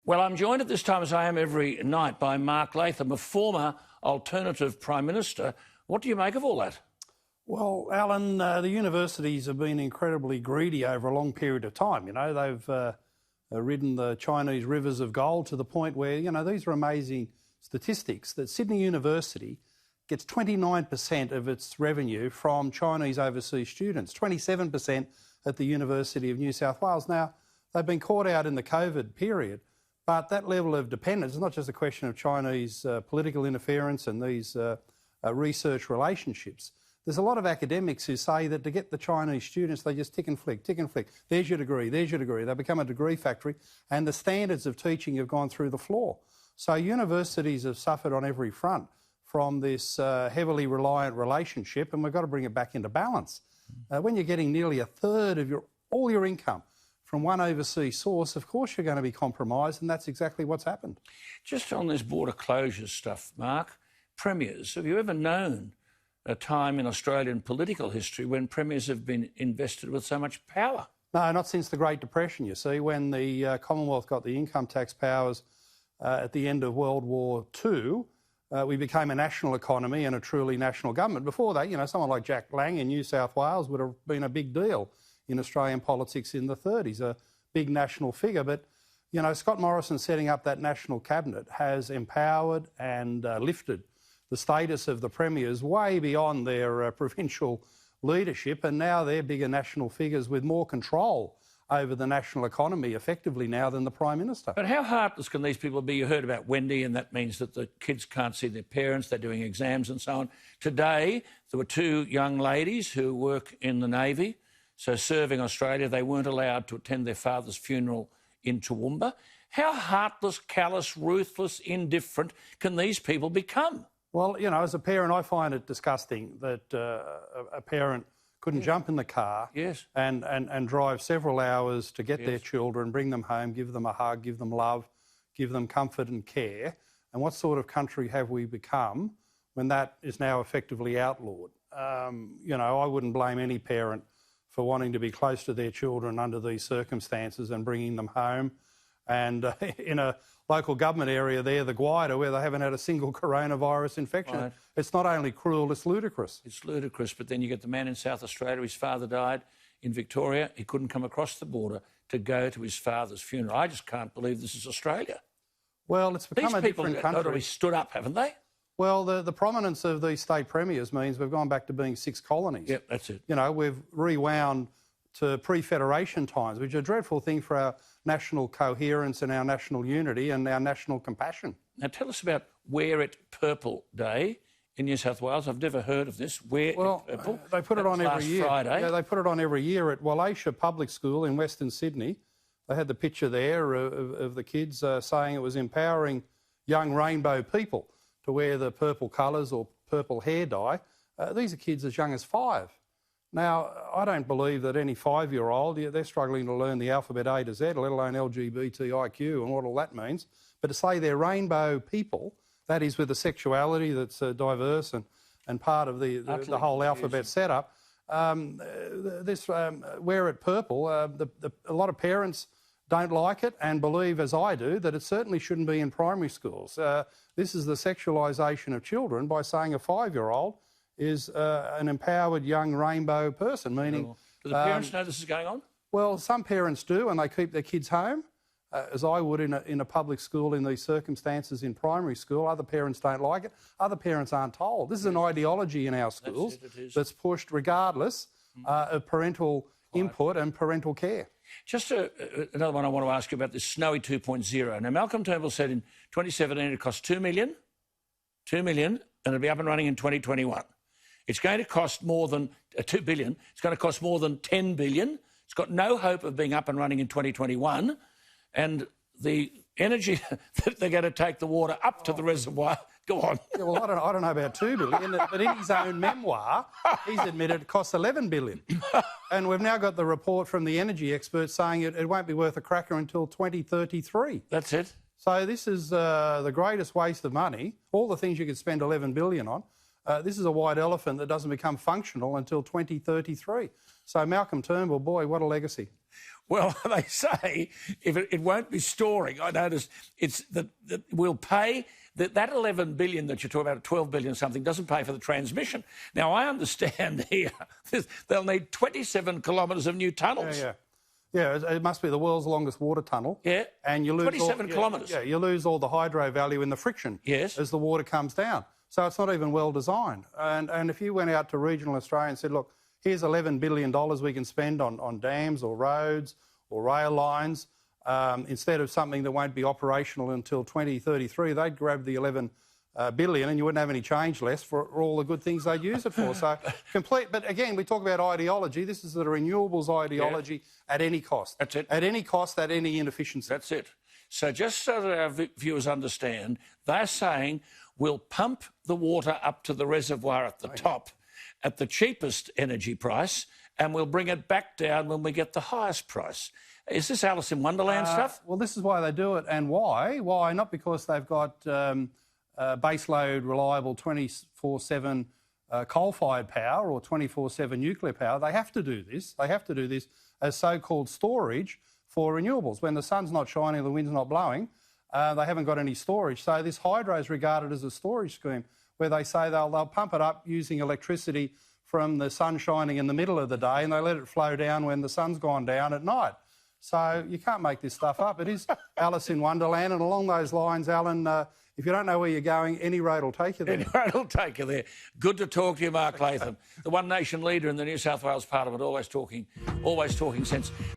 Well, I'm joined at this time, as I am every night, by Mark Latham, a former alternative Prime Minister. What do you make of all that? Well, Alan, the universities have been incredibly greedy over a long period of time. You know, they've ridden the Chinese rivers of gold to the point where, you know, these are amazing statistics that Sydney University gets 29% of its revenue from Chinese overseas students, 27% at the University of New South Wales. Now, they've been caught out in the COVID period, but that level of dependence is not just a question of Chinese political interference and these research relationships. There's a lot of academics who say that to get the Chinese students, they just tick and flick, tick and flick. There's your degree, there's your degree. They become a degree factory, and the standards of teaching have gone through the floor. So universities have suffered on every front from this heavily reliant relationship, and we've got to bring it back into balance. When you're getting nearly a third of all your income from one overseas source, of course you're going to be compromised, and that's exactly what's happened. Just on this border closure stuff, Mark, premiers, have you ever known a time in Australian political history when premiers have been invested with so much power? No, not since the Great Depression, you see, when the Commonwealth got the income tax powers at the end of World War II. We became a national economy and a truly national government. Before that, you know, someone like Jack Lang in New South Wales would have been a big deal in Australian politics in the 30s, a big national figure. But, you know, Scott Morrison setting up that national cabinet has empowered and lifted the status of the premiers way beyond their provincial leadership, and now they're bigger national figures with more control over the national economy effectively now than the Prime Minister. But how heartless can these people be? You heard about Wendy, and that means that the kids can't see their parents, they're doing exams and so on. Today, there were two young ladies who work in the Navy, so serving Australia. They weren't allowed to attend their father's funeral in Toowoomba. How heartless, callous, ruthless, indifferent can these people become? Well, you know, as a parent, I find it disgusting that a parent couldn't jump in the car and drive several hours to get their children, bring them home, give them a hug, give them love, give them comfort and care. And what sort of country have we become when that is now effectively outlawed? You know, I wouldn't blame any parent for wanting to be close to their children under these circumstances and bringing them home. And in a local government area there, the Guida, where they haven't had a single coronavirus infection. Right. It's not only cruel, it's ludicrous. It's ludicrous, but then you get the man in South Australia, his father died in Victoria. He couldn't come across the border to go to his father's funeral. I just can't believe this is Australia. Well, it's become a different country. These people totally stood up, haven't they? Well, the prominence of these state premiers means we've gone back to being 6 colonies. Yep, that's it. You know, we've rewound to pre-federation times, which is a dreadful thing for our national coherence and our national unity and our national compassion. Now, tell us about Wear It Purple Day in New South Wales. I've never heard of this. Wear It Purple. They put it on every year. Friday. Yeah, they put it on every year at Wallacia Public School in Western Sydney. They had the picture there of the kids saying it was empowering young rainbow people to wear the purple colours or purple hair dye. These are kids as young as 5. Now, I don't believe that any 5-year-old, they're struggling to learn the alphabet A to Z, let alone LGBTIQ and what all that means. But to say they're rainbow people, that is with a sexuality that's diverse and part of the whole alphabet setup, this Wear It Purple, a lot of parents don't like it and believe, as I do, that it certainly shouldn't be in primary schools. This is the sexualisation of children by saying a 5-year-old is an empowered young rainbow person, meaning... Do the parents know this is going on? Well, some parents do, and they keep their kids home, as I would in a public school in these circumstances in primary school. Other parents don't like it. Other parents aren't told. This is an ideology in our schools that's pushed regardless of parental input and parental care. Just another one I want to ask you about this Snowy 2.0. Now, Malcolm Turnbull said in 2017 it cost $2 million, and it'll be up and running in 2021. It's going to cost more than $2 billion. It's going to cost more than $10 billion. It's got no hope of being up and running in 2021. And the energy that they're going to take the water up to the reservoir, go on. Yeah, well, I don't know about $2 billion, but in his own memoir, he's admitted it costs $11 billion. And we've now got the report from the energy experts saying it won't be worth a cracker until 2033. That's it. So this is the greatest waste of money, all the things you could spend $11 billion on. This is a white elephant that doesn't become functional until 2033. So Malcolm Turnbull, boy, what a legacy. Well, they say if it won't be storing. I noticed it's that we'll pay that 11 billion that you're talking about, 12 billion something, doesn't pay for the transmission. Now, I understand here they'll need 27 kilometres of new tunnels. Yeah, it must be the world's longest water tunnel. Yeah, and you lose 27 kilometres. Yeah, you lose all the hydro value in the friction as the water comes down. So it's not even well designed. And if you went out to regional Australia and said, look, here's $11 billion we can spend on dams or roads or rail lines, instead of something that won't be operational until 2033, they'd grab the 11 billion and you wouldn't have any change left for all the good things they'd use it for. So complete. But again, we talk about ideology. This is the renewables ideology at any cost. That's it. At any cost, at any inefficiency. That's it. So just so that our viewers understand, they're saying we'll pump the water up to the reservoir at the top at the cheapest energy price and we'll bring it back down when we get the highest price. Is this Alice in Wonderland stuff? Well, this is why they do it. And why? Why? Not because they've got baseload, reliable 24/7 coal-fired power or 24/7 nuclear power. They have to do this. They have to do this as so-called storage for renewables. When the sun's not shining, the wind's not blowing, they haven't got any storage. So this hydro is regarded as a storage scheme where they say they'll pump it up using electricity from the sun shining in the middle of the day and they let it flow down when the sun's gone down at night. So you can't make this stuff up. It is Alice in Wonderland. And along those lines, Alan, if you don't know where you're going, any road will take you there. Any road will take you there. Good to talk to you, Mark Latham, the One Nation leader in the New South Wales Parliament, always talking sense.